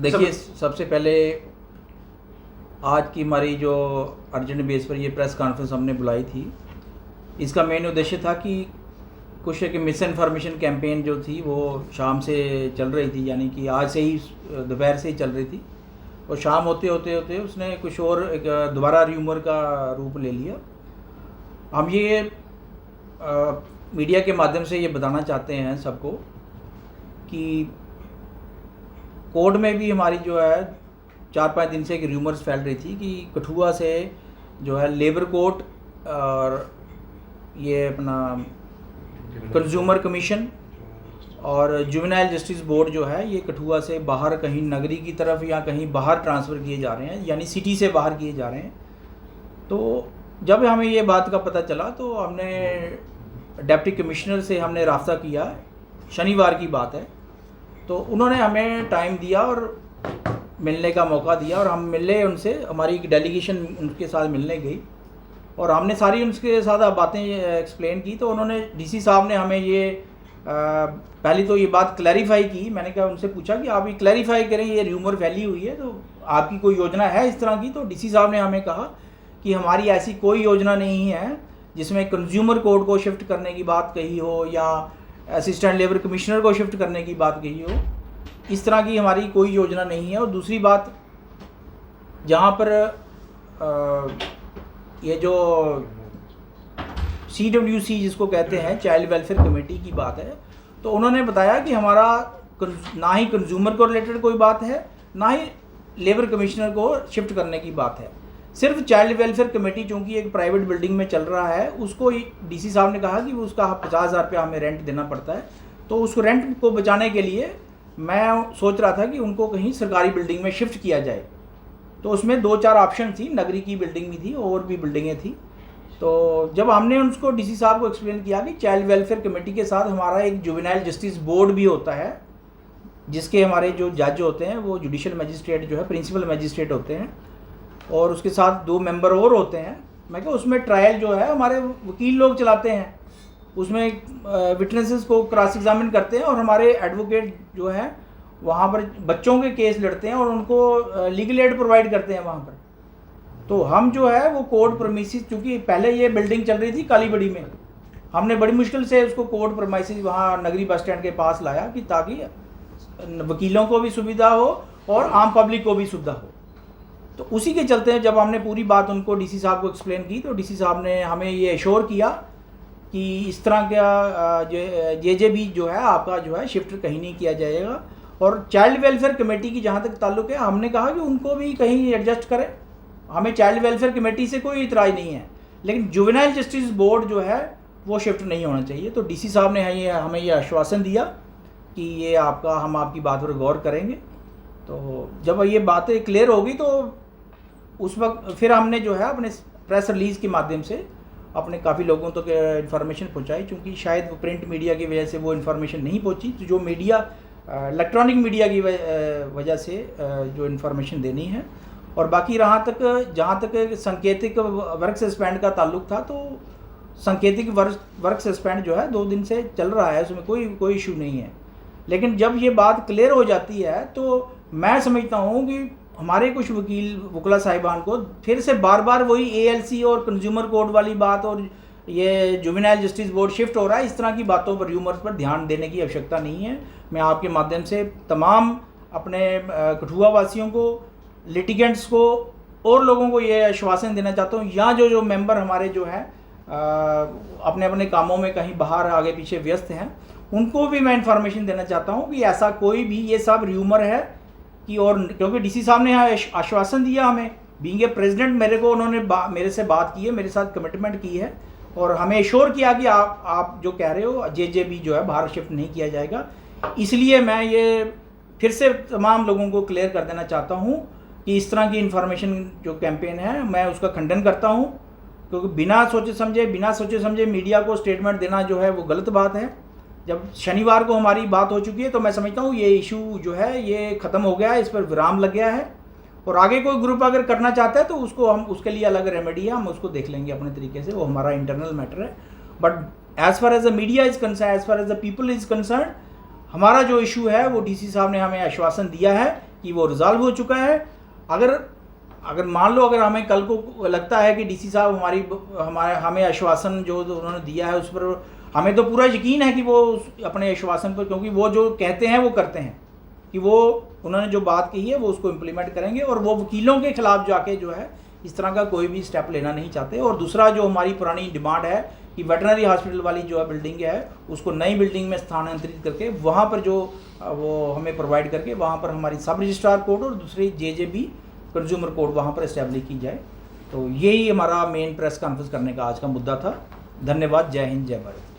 देखिए, सबसे पहले आज की हमारी जो अर्जेंट बेस पर ये प्रेस कॉन्फ्रेंस हमने बुलाई थी, इसका मेन उद्देश्य था कि कुछ एक मिस इन्फॉर्मेशन कैंपेन जो थी वो शाम से चल रही थी, यानी कि आज से ही दोपहर से ही चल रही थी, और शाम होते होते होते उसने कुछ और एक दोबारा र्यूमर का रूप ले लिया। हम ये मीडिया के माध्यम से ये बताना चाहते हैं सबको कि कोर्ट में भी हमारी जो है 4-5 दिन से एक र्यूमर्स फैल रही थी कि कठुआ से जो है लेबर कोर्ट और ये अपना कंज्यूमर कमीशन और जुवेनाइल जस्टिस बोर्ड जो है ये कठुआ से बाहर कहीं नगरी की तरफ या कहीं बाहर ट्रांसफ़र किए जा रहे हैं, यानी सिटी से बाहर किए जा रहे हैं। तो जब हमें ये बात का पता चला तो हमने डिप्टी कमिश्नर से हमने राब्ता किया, शनिवार की बात है। तो उन्होंने हमें टाइम दिया और मिलने का मौका दिया, और हम मिले उनसे, हमारी एक डेलीगेशन उनके साथ मिलने गई और हमने सारी उनके साथ बातें एक्सप्लेन की। तो उन्होंने डीसी साहब ने हमें ये पहली तो ये बात क्लैरिफाई की। मैंने कहा, उनसे पूछा कि आप ये क्लैरिफाई करें, ये र्यूमर फैली हुई है तो आपकी कोई योजना है इस तरह की? तो डीसी साहब ने हमें कहा कि हमारी ऐसी कोई योजना नहीं है जिसमें कंज्यूमर कोर्ट को शिफ्ट करने की बात कही हो या असिस्टेंट लेबर कमिश्नर को शिफ्ट करने की बात कही हो। इस तरह की हमारी कोई योजना नहीं है। और दूसरी बात, जहाँ पर ये जो CWC जिसको कहते हैं चाइल्ड वेलफेयर कमेटी की बात है, तो उन्होंने बताया कि हमारा ना ही कंज्यूमर को रिलेटेड कोई बात है, ना ही लेबर कमिश्नर को शिफ्ट करने की बात है। सिर्फ चाइल्ड वेलफेयर कमेटी चूँकि एक प्राइवेट बिल्डिंग में चल रहा है, उसको डीसी साहब ने कहा कि वो उसका 50,000 रुपया हमें रेंट देना पड़ता है। तो उस रेंट को बचाने के लिए मैं सोच रहा था कि उनको कहीं सरकारी बिल्डिंग में शिफ्ट किया जाए। तो उसमें 2-4 ऑप्शन थी, नगरी की बिल्डिंग भी थी और भी बिल्डिंगें थी। तो जब हमने उसको डीसी साहब को एक्सप्लेन किया कि चाइल्ड वेलफेयर कमेटी के साथ हमारा एक जुवेनाइल जस्टिस बोर्ड भी होता है, जिसके हमारे जो जज होते हैं वो जुडिशल मजिस्ट्रेट जो है प्रिंसिपल मजिस्ट्रेट होते हैं, और उसके साथ 2 मेंबर और होते हैं। मैं कहा, उसमें ट्रायल जो है हमारे वकील लोग चलाते हैं, उसमें विटनेसेस को क्रॉस एग्जामिन करते हैं, और हमारे एडवोकेट जो है वहाँ पर बच्चों के केस लड़ते हैं और उनको लीगल एड प्रोवाइड करते हैं वहाँ पर। तो हम जो है वो कोर्ट प्रमिसेस, क्योंकि पहले ये बिल्डिंग चल रही थी कालीबड़ी में, हमने बड़ी मुश्किल से उसको कोर्ट प्रमिसेस वहाँ नगरी बस स्टैंड के पास लाया कि ताकि वकीलों को भी सुविधा हो और आम पब्लिक को भी सुविधा हो। तो उसी के चलते जब हमने पूरी बात उनको डीसी साहब को एक्सप्लेन की, तो डीसी साहब ने हमें ये एश्योर किया कि इस तरह का JJB जो है आपका जो है शिफ्ट कहीं नहीं किया जाएगा। और चाइल्ड वेलफेयर कमेटी की जहाँ तक ताल्लुक है, हमने कहा कि उनको भी कहीं एडजस्ट करें, हमें चाइल्ड वेलफेयर कमेटी से कोई इतराज़ नहीं है, लेकिन जुवेनाइल जस्टिस बोर्ड जो है वो शिफ्ट नहीं होना चाहिए। तो डीसी साहब ने हमें ये आश्वासन दिया कि ये हम आपकी बात पर गौर करेंगे। तो जब ये बातें क्लियर होगी तो उस वक्त फिर हमने जो है अपने प्रेस रिलीज़ के माध्यम से अपने काफ़ी लोगों तक इन्फॉर्मेशन पहुंचाई, क्योंकि शायद वो प्रिंट मीडिया की वजह से वो इन्फॉर्मेशन नहीं पहुंची। तो जो मीडिया इलेक्ट्रॉनिक मीडिया की वजह से जो इन्फॉर्मेशन देनी है। और बाकी जहाँ तक सांकेतिक वर्क सस्पेंड का ताल्लुक था, तो सांकेतिक वर्क सस्पेंड जो है 2 दिन से चल रहा है, उसमें कोई इशू नहीं है। लेकिन जब ये बात क्लियर हो जाती है तो मैं समझता हूँ कि हमारे कुछ वकीला साहिबान को फिर से बार बार वही ALC और कंज्यूमर कोर्ट वाली बात और ये जुवेनाइल जस्टिस बोर्ड शिफ्ट हो रहा है, इस तरह की बातों पर र्यूमर्स पर ध्यान देने की आवश्यकता नहीं है। मैं आपके माध्यम से तमाम अपने कठुआ वासियों को, लिटिगेंट्स को और लोगों को ये आश्वासन देना चाहता हूँ, यहाँ जो मेंबर हमारे जो है अपने अपने कामों में कहीं बाहर आगे पीछे व्यस्त हैं, उनको भी मैं इन्फॉर्मेशन देना चाहता हूँ कि ऐसा कोई भी ये सब र्यूमर है कि, और क्योंकि डीसी साहब ने आश्वासन दिया हमें, बीइंग ए प्रेसिडेंट उन्होंने मेरे से बात की है, मेरे साथ कमिटमेंट की है और हमें एश्योर किया कि आप जो कह रहे हो JJB जो है बाहर शिफ्ट नहीं किया जाएगा। इसलिए मैं ये फिर से तमाम लोगों को क्लियर कर देना चाहता हूँ कि इस तरह की इन्फॉर्मेशन जो कैंपेन है मैं उसका खंडन करता हूँ, क्योंकि बिना सोचे समझे मीडिया को स्टेटमेंट देना जो है वो गलत बात है। जब शनिवार को हमारी बात हो चुकी है तो मैं समझता हूँ ये इशू जो है ये ख़त्म हो गया है, इस पर विराम लग गया है, और आगे कोई ग्रुप अगर करना चाहता है तो हम उसके लिए अलग रेमेडी है, हम उसको देख लेंगे अपने तरीके से, वो हमारा इंटरनल मैटर है। But as far as the media is concerned, as far as the people is concerned, हमारा जो इशू है वो डीसी साहब ने हमें आश्वासन दिया है कि वो रिजॉल्व हो चुका है। अगर मान लो अगर हमें कल को लगता है कि डीसी साहब हमें आश्वासन जो उन्होंने दिया है उस पर हमें तो पूरा यकीन है कि वो अपने आश्वासन पर, क्योंकि वो जो कहते हैं वो करते हैं, कि वो उन्होंने जो बात कही है वो उसको इम्प्लीमेंट करेंगे, और वो वकीलों के खिलाफ जाके जो है इस तरह का कोई भी स्टेप लेना नहीं चाहते। और दूसरा जो हमारी पुरानी डिमांड है कि वेटनरी हॉस्पिटल वाली जो है बिल्डिंग है उसको नई बिल्डिंग में स्थानांतरित करके वहाँ पर जो वो हमें प्रोवाइड करके वहाँ पर हमारी सब रजिस्ट्रार कोर्ट और दूसरी जेजेबी कंज्यूमर कोर्ट वहाँ पर इस्टेब्लिश की जाए। तो यही हमारा मेन प्रेस कॉन्फ्रेंस करने का आज का मुद्दा था। धन्यवाद। जय हिंद, जय भारत।